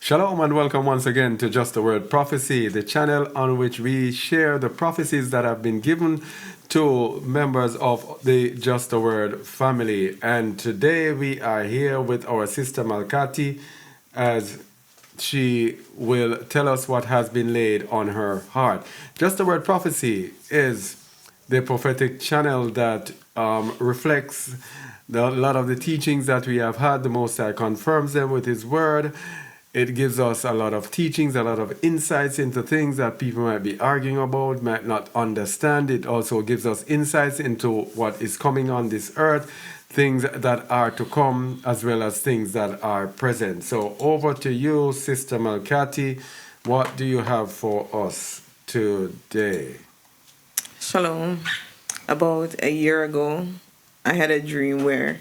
Shalom and welcome once again to Just the Word Prophecy, the channel on which we share the prophecies that have been given to members of the Just the Word family. And today we are here with our sister Malkati as she will tell us what has been laid on her heart. Just the Word Prophecy is the prophetic channel that reflects a lot of the teachings that we have had. The Most High confirms them with His Word. It gives us a lot of teachings, a lot of insights into things that people might be arguing about, might not understand. It also gives us insights into what is coming on this earth, things that are to come, as well as things that are present. So over to you, Sister Malkati. What do you have for us today? Shalom. About a year ago, I had a dream where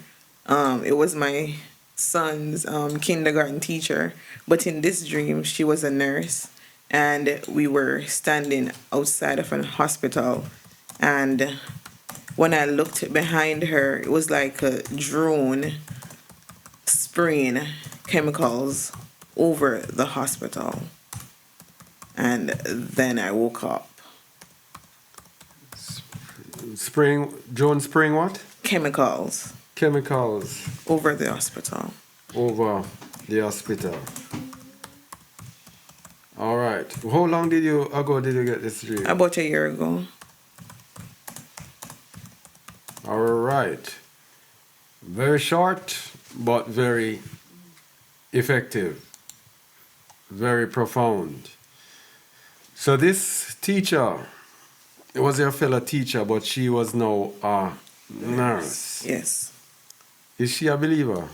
it was my son's kindergarten teacher, but in this dream she was a nurse, and we were standing outside of an hospital, and when I looked behind her, it was like a drone spraying chemicals over the hospital, and then I woke up. Drone spraying what? Chemicals over the hospital. Over the hospital. All right. How long ago did you get this dream? About a year ago. All right. Very short, but very effective. Very profound. So this teacher, it was your fellow teacher, but she was now a nurse. Yes. Is she a believer?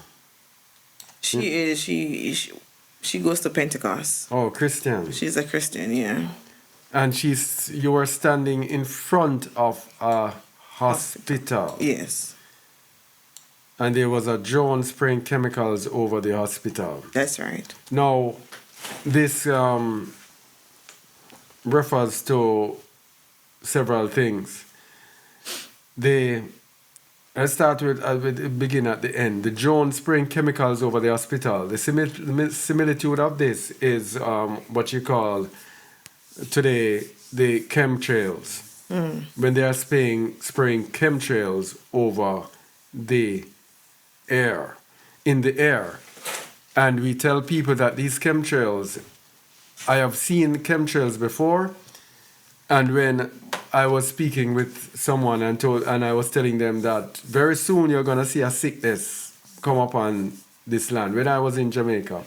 She is. She goes to Pentecost. Oh, Christian. She's a Christian, yeah. And you were standing in front of a hospital. Yes. And there was a drone spraying chemicals over the hospital. That's right. Now, this refers to several things. Let's start with begin at the end. The drone spraying chemicals over the hospital. The similitude of this is what you call today the chemtrails. When they are spraying chemtrails over the air, in the air. And we tell people that these chemtrails, I have seen chemtrails before, and when I was speaking with someone and I was telling them that very soon you're going to see a sickness come upon this land when I was in Jamaica.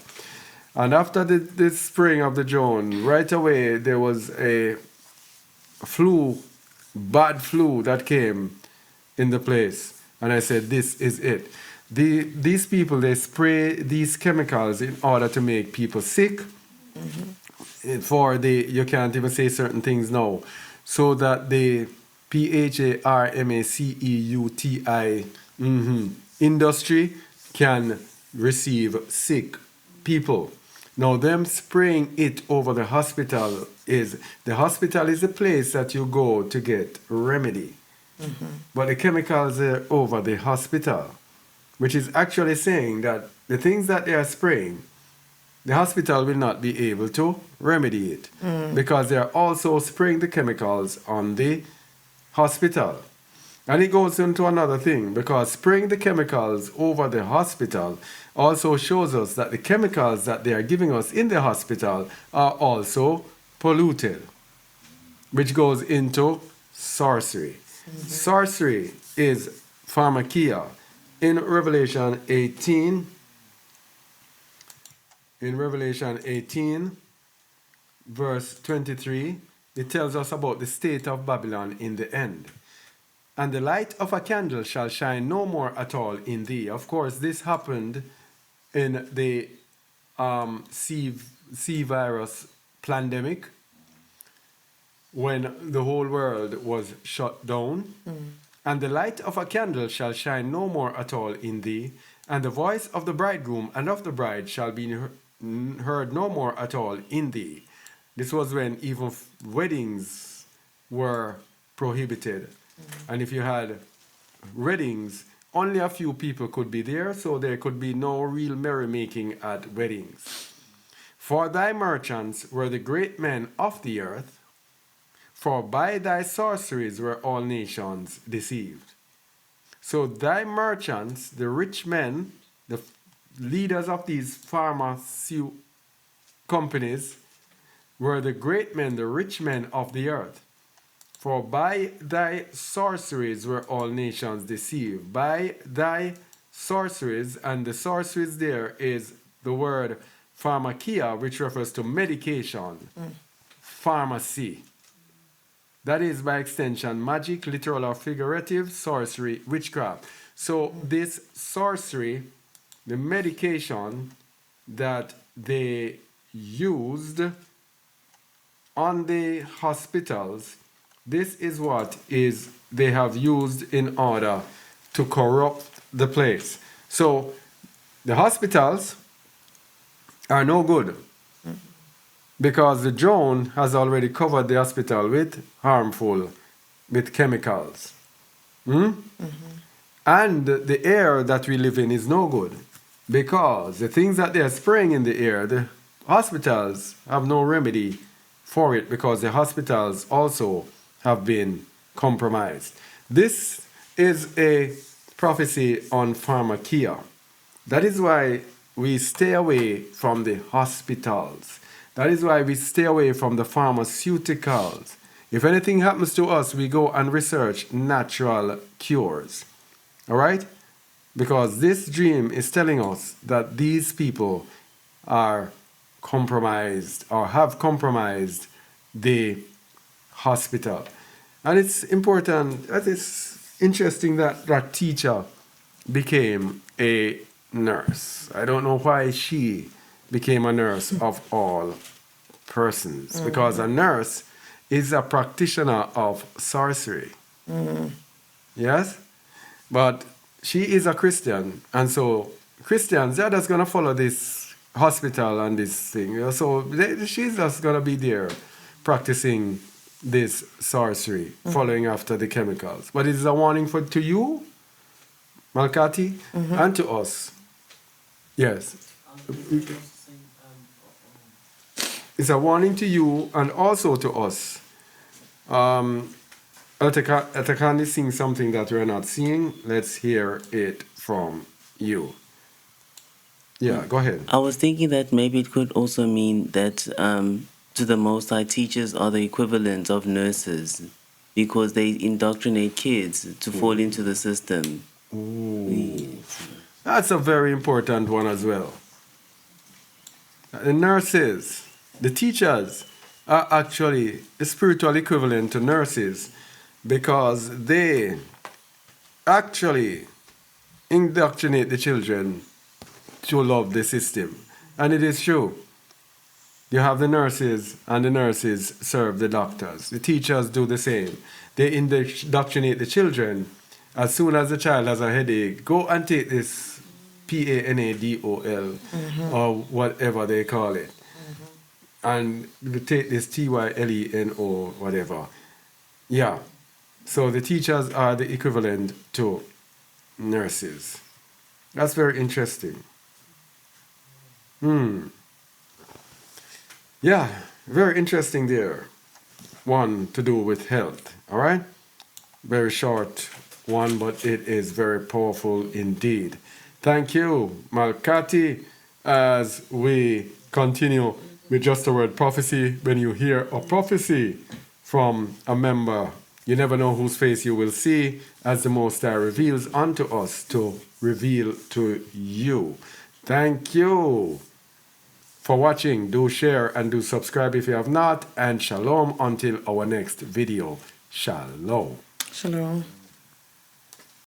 And after the spraying of the drone, right away there was a bad flu that came in the place. And I said, this is it. These people, they spray these chemicals in order to make people sick. You can't even say certain things now. So that the PHARMACEUTI industry can receive sick people. Now, them spraying it over the hospital is a place that you go to get remedy. But the chemicals are over the hospital, which is actually saying that the things that they are spraying, the hospital will not be able to remedy it because they are also spraying the chemicals on the hospital. And it goes into another thing, because spraying the chemicals over the hospital also shows us that the chemicals that they are giving us in the hospital are also polluted, which goes into sorcery. Sorcery is pharmakia. In Revelation 18, verse 23, it tells us about the state of Babylon in the end. And the light of a candle shall shine no more at all in thee. Of course, this happened in the C virus pandemic, when the whole world was shut down. And the light of a candle shall shine no more at all in thee, and the voice of the bridegroom and of the bride shall be heard no more at all in thee. This was when even weddings were prohibited. And if you had weddings, only a few people could be there, so there could be no real merrymaking at weddings. For thy merchants were the great men of the earth, for by thy sorceries were all nations deceived. So thy merchants, the rich men, the leaders of these pharmaceutical companies, were the great men, the rich men of the earth. For by thy sorceries were all nations deceived. By thy sorceries, and the sorceries there is the word pharmakia, which refers to medication, pharmacy. That is by extension magic, literal or figurative, sorcery, witchcraft. So this sorcery, the medication that they used on the hospitals, this is what is they have used in order to corrupt the place. So the hospitals are no good because the drone has already covered the hospital with chemicals. And the air that we live in is no good because the things that they are spraying in the air, the hospitals have no remedy for it because the hospitals also have been compromised. This is a prophecy on pharmakia. That is why we stay away from the hospitals. That is why we stay away from the pharmaceuticals. If anything happens to us, we go and research natural cures. All right? Because this dream is telling us that these people are compromised or have compromised the hospital. And it's important, it's interesting that that teacher became a nurse. I don't know why she became a nurse of all persons, because a nurse is a practitioner of sorcery. Yes? But she is a Christian, and so Christians, they're just going to follow this hospital and this thing. So she's just going to be there practicing this sorcery, following after the chemicals. But it is a warning to you, Malkati, and to us. Yes. It's a warning to you and also to us. Atakan is seeing something that we're not seeing. Let's hear it from you. Yeah, go ahead. I was thinking that maybe it could also mean that to the Most High, teachers are the equivalent of nurses because they indoctrinate kids to fall into the system. Ooh. That's a very important one as well. The nurses, the teachers are actually the spiritual equivalent to nurses because they actually indoctrinate the children to love the system. And it is true. You have the nurses, and the nurses serve the doctors. The teachers do the same. They indoctrinate the children. As soon as the child has a headache, go and take this PANADOL or whatever they call it. And you take this TYLENO, whatever. Yeah. So the teachers are the equivalent to nurses. That's very interesting. Yeah, very interesting there. One to do with health, all right? Very short one, but it is very powerful indeed. Thank you, Malkati, as we continue with Just a Word Prophecy. When you hear a prophecy from a member, you never know whose face you will see as the Most High reveals unto us to reveal to you. Thank you for watching. Do share and do subscribe if you have not. And shalom until our next video. Shalom. Shalom.